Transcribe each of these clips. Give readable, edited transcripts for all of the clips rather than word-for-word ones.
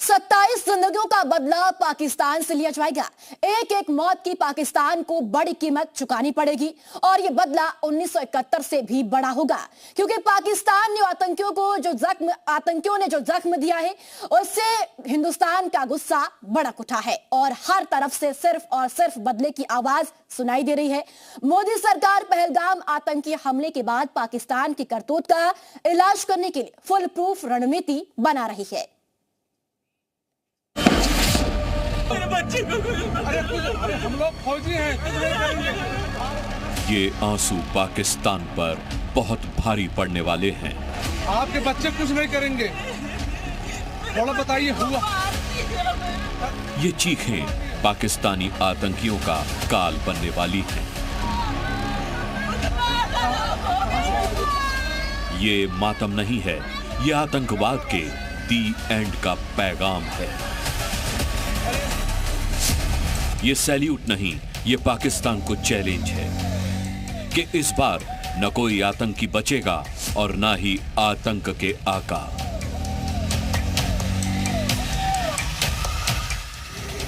27 जिंदगियों का बदला पाकिस्तान से लिया जाएगा। एक एक मौत की पाकिस्तान को बड़ी कीमत चुकानी पड़ेगी और यह बदला 1971 से भी बड़ा होगा, क्योंकि पाकिस्तान ने आतंकियों ने जो जख्म दिया है उससे हिंदुस्तान का गुस्सा भड़क उठा है और हर तरफ से सिर्फ और सिर्फ बदले की आवाज सुनाई दे रही है। मोदी सरकार पहलगाम आतंकी हमले के बाद पाकिस्तान की करतूत का इलाज करने के लिए फुल प्रूफ रणनीति बना रही है। हम लोग फौजी हैं। ये आंसू पाकिस्तान पर बहुत भारी पड़ने वाले हैं। आपके बच्चे कुछ नहीं करेंगे। थोड़ा बताइए हुआ। ये चीखें पाकिस्तानी आतंकियों का काल बनने वाली हैं। ये मातम नहीं है, ये आतंकवाद के दी एंड का पैगाम है। ये सैल्यूट नहीं, ये पाकिस्तान को चैलेंज है कि इस बार न कोई आतंकी बचेगा और ना ही आतंक के आका।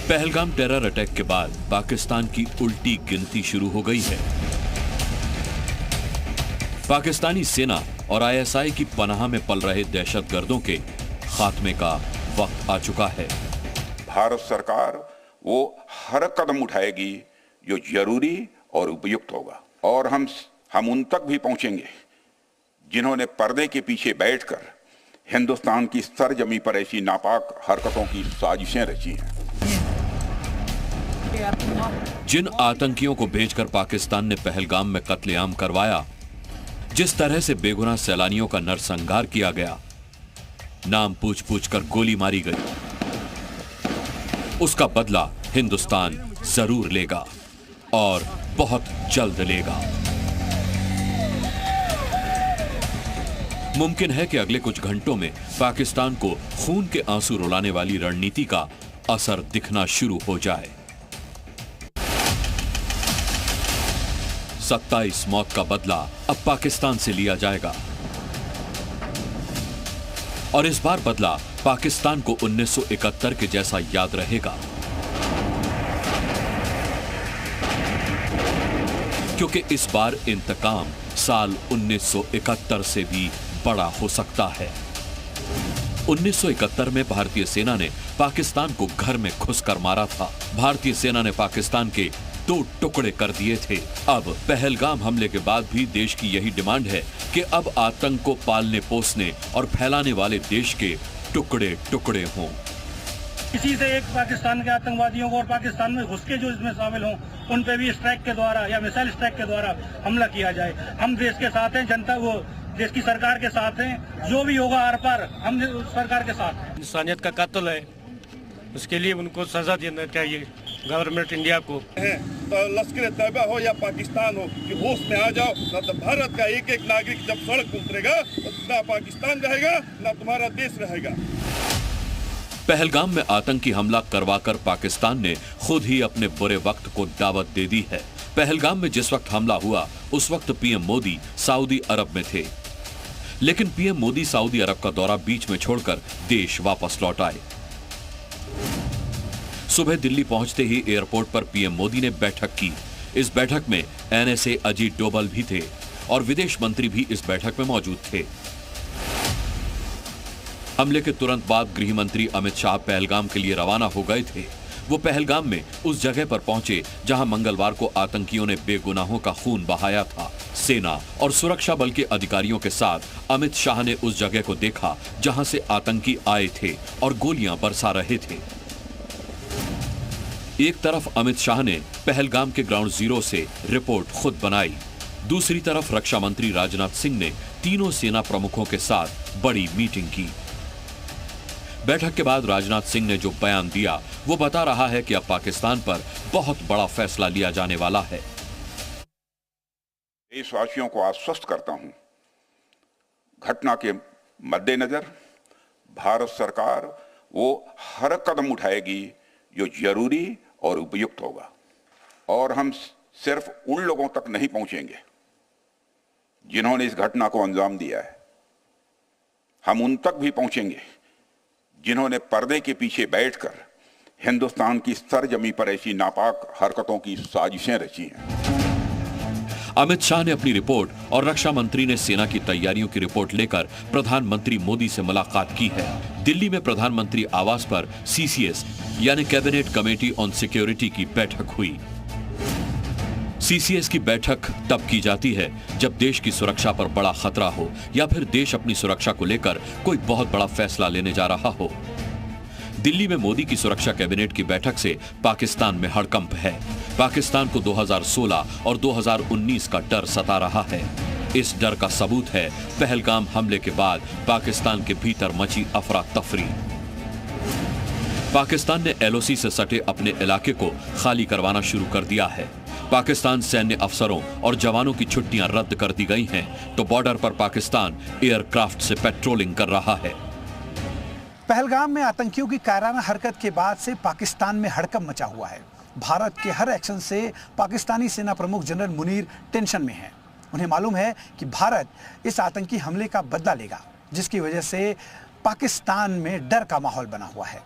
पहलगाम टेरर अटैक के बाद पाकिस्तान की उल्टी गिनती शुरू हो गई है। पाकिस्तानी सेना और आईएसआई की पनाह में पल रहे दहशतगर्दों के खात्मे का वक्त आ चुका है। भारत सरकार वो हर कदम उठाएगी जो जरूरी और उपयुक्त होगा और हम उन तक भी पहुंचेंगे जिन्होंने पर्दे के पीछे बैठकर हिंदुस्तान की सरजमी पर ऐसी नापाक हरकतों की साजिशें रची हैं। जिन आतंकियों को भेजकर पाकिस्तान ने पहलगाम में कत्लेआम करवाया, जिस तरह से बेगुनाह सैलानियों का नरसंहार किया गया, नाम पूछ पूछ कर गोली मारी गई, उसका बदला हिंदुस्तान जरूर लेगा और बहुत जल्द लेगा। मुमकिन है कि अगले कुछ घंटों में पाकिस्तान को खून के आंसू रुलाने वाली रणनीति का असर दिखना शुरू हो जाए। 27 मौत का बदला अब पाकिस्तान से लिया जाएगा और इस बार बदला पाकिस्तान को 1971 के जैसा याद रहेगा, क्योंकि इस बार इंतकाम साल 1971 से भी बड़ा हो सकता है। 1971 में भारतीय सेना ने पाकिस्तान को घर में घुसकर मारा था। भारतीय सेना ने पाकिस्तान के 2 टुकड़े कर दिए थे। अब पहलगाम हमले के बाद भी देश की यही डिमांड है कि अब आतंक को पालने पोसने और फैलाने वाले देश के टुकड़े टुकड़े हों। इसी से एक पाकिस्तान के आतंकवादियों को और पाकिस्तान में घुस के जो इसमें शामिल हों उन पे भी स्ट्राइक के द्वारा या मिसाइल स्ट्राइक के द्वारा हमला किया जाए। हम देश के साथ हैं, जनता वो देश की सरकार के साथ हैं, जो भी होगा आर पार हम सरकार के साथ हैं। इंसानियत का कत्ल है, उसके लिए उनको सजा देना चाहिए गवर्नमेंट इंडिया को। तो लश्कर तैयबा हो या पाकिस्तान हो कि होश में आ जाओ, ना तो भारत का एक एक नागरिक जब सड़क पर उतरेगा तो ना पाकिस्तान रहेगा ना तुम्हारा देश रहेगा। पहलगाम में आतंकी हमला करवाकर पाकिस्तान ने खुद ही अपने बुरे वक्त को दावत दे दी है। पहलगाम में जिस वक्त हमला हुआ उस वक्त पीएम मोदी सऊदी अरब में थे, लेकिन पीएम मोदी सऊदी अरब का दौरा बीच में छोड़कर देश वापस लौट आए। सुबह दिल्ली पहुंचते ही एयरपोर्ट पर पीएम मोदी ने बैठक की। इस बैठक में एनएसए अजीत डोभाल भी थे और विदेश मंत्री भी इस बैठक में मौजूद थे। हमले के तुरंत बाद गृह मंत्री अमित शाह पहलगाम के लिए रवाना हो गए थे। वो पहलगाम में उस जगह पर पहुंचे जहां मंगलवार को आतंकियों ने बेगुनाहों का खून बहाया था। सेना और सुरक्षा बल के अधिकारियों के साथ अमित शाह ने उस जगह को देखा जहां से आतंकी आए थे और गोलियां बरसा रहे थे। एक तरफ अमित शाह ने पहलगाम के ग्राउंड जीरो से रिपोर्ट खुद बनाई, दूसरी तरफ रक्षा मंत्री राजनाथ सिंह ने तीनों सेना प्रमुखों के साथ बड़ी मीटिंग की। बैठक के बाद राजनाथ सिंह ने जो बयान दिया वो बता रहा है कि अब पाकिस्तान पर बहुत बड़ा फैसला लिया जाने वाला है। देशवासियों को आश्वस्त करता हूं, घटना के मद्देनजर भारत सरकार वो हर कदम उठाएगी जो जरूरी और उपयुक्त होगा और हम सिर्फ उन लोगों तक नहीं पहुंचेंगे जिन्होंने इस घटना को अंजाम दिया है। हम उन तक भी पहुंचेंगे जिन्होंने पर्दे के पीछे बैठकर हिंदुस्तान की सरजमी पर ऐसी नापाक हरकतों की साजिशें रची हैं। अमित शाह ने अपनी रिपोर्ट और रक्षा मंत्री ने सेना की तैयारियों की रिपोर्ट लेकर प्रधानमंत्री मोदी से मुलाकात की है। दिल्ली में प्रधानमंत्री आवास पर CCS यानी कैबिनेट कमेटी ऑन सिक्योरिटी की बैठक हुई। CCS की बैठक तब की जाती है जब देश की सुरक्षा पर बड़ा खतरा हो या फिर देश अपनी सुरक्षा को लेकर कोई बहुत बड़ा फैसला लेने जा रहा हो। दिल्ली में मोदी की सुरक्षा कैबिनेट की बैठक से पाकिस्तान में हड़कंप है। पाकिस्तान को 2016 और 2019 का डर सता रहा है। इस डर का सबूत है पहलगाम हमले के बाद पाकिस्तान के भीतर मची अफरा तफरी। पाकिस्तान ने LOC से सटे अपने इलाके को खाली करवाना शुरू कर दिया है। पाकिस्तान सैन्य अफसरों और जवानों की छुट्टियां रद्द कर दी गई हैं, तो बॉर्डर पर पाकिस्तान एयरक्राफ्ट से पेट्रोलिंग कर रहा है। पहलगाम में आतंकियों की कायराना हरकत के बाद से पाकिस्तान में हड़कंप मचा हुआ है। भारत के हर एक्शन से पाकिस्तानी सेना प्रमुख जनरल मुनीर टेंशन में हैं। उन्हें मालूम है कि भारत इस आतंकी हमले का बदला लेगा, जिसकी वजह से पाकिस्तान में डर का माहौल बना हुआ है।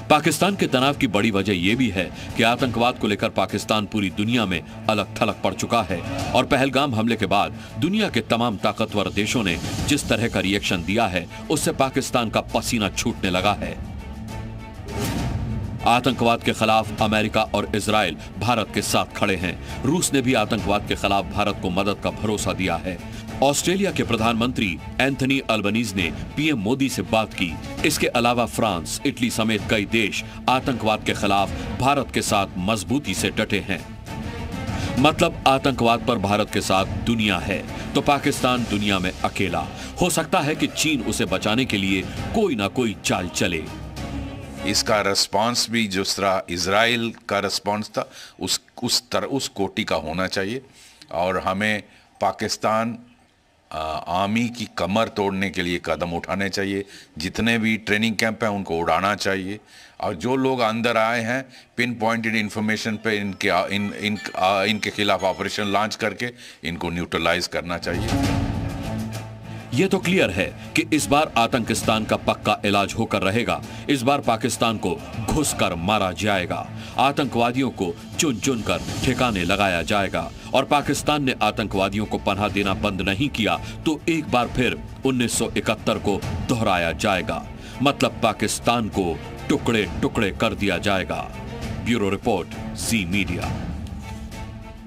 पाकिस्तान के तनाव की बड़ी वजह यह भी है कि आतंकवाद को लेकर पाकिस्तान पूरी दुनिया में अलग थलग पड़ चुका है और पहलगाम हमले के बाद दुनिया के तमाम ताकतवर देशों ने जिस तरह का रिएक्शन दिया है, उससे पाकिस्तान का पसीना छूटने लगा है। आतंकवाद के खिलाफ अमेरिका और इजराइल भारत के साथ खड़े हैं। रूस ने भी आतंकवाद के खिलाफ भारत को मदद का भरोसा दिया है। ऑस्ट्रेलिया के प्रधानमंत्री एंथनी अल्बनीज ने पीएम मोदी से बात की। इसके अलावा फ्रांस, इटली समेत कई देश आतंकवाद के खिलाफ भारत के साथ मजबूती से डटे हैं। मतलब आतंकवाद पर भारत के साथ दुनिया है, तो पाकिस्तान दुनिया में अकेला। हो सकता है कि चीन उसे बचाने के लिए कोई ना कोई चाल चले। इसका रिस्पांस भी जिस तरह इजराइल का रिस्पांस था उस कोटि का होना चाहिए और हमें पाकिस्तान आर्मी की कमर तोड़ने के लिए कदम उठाने चाहिए। जितने भी ट्रेनिंग कैंप हैं उनको उड़ाना चाहिए और जो लोग अंदर आए हैं पिन पॉइंटेड इंफॉर्मेशन पे इनके खिलाफ ऑपरेशन लॉन्च करके इनको न्यूट्रलाइज करना चाहिए। यह तो क्लियर है कि इस बार आतंकिस्तान का पक्का इलाज होकर रहेगा। इस बार पाकिस्तान को घुसकर मारा जाएगा, आतंकवादियों को चुन चुन कर ठिकाने लगाया जाएगा और पाकिस्तान ने आतंकवादियों को पनाह देना बंद नहीं किया तो एक बार फिर 1971 को दोहराया जाएगा। मतलब पाकिस्तान को टुकड़े टुकड़े कर दिया जाएगा। ब्यूरो रिपोर्ट, जी मीडिया।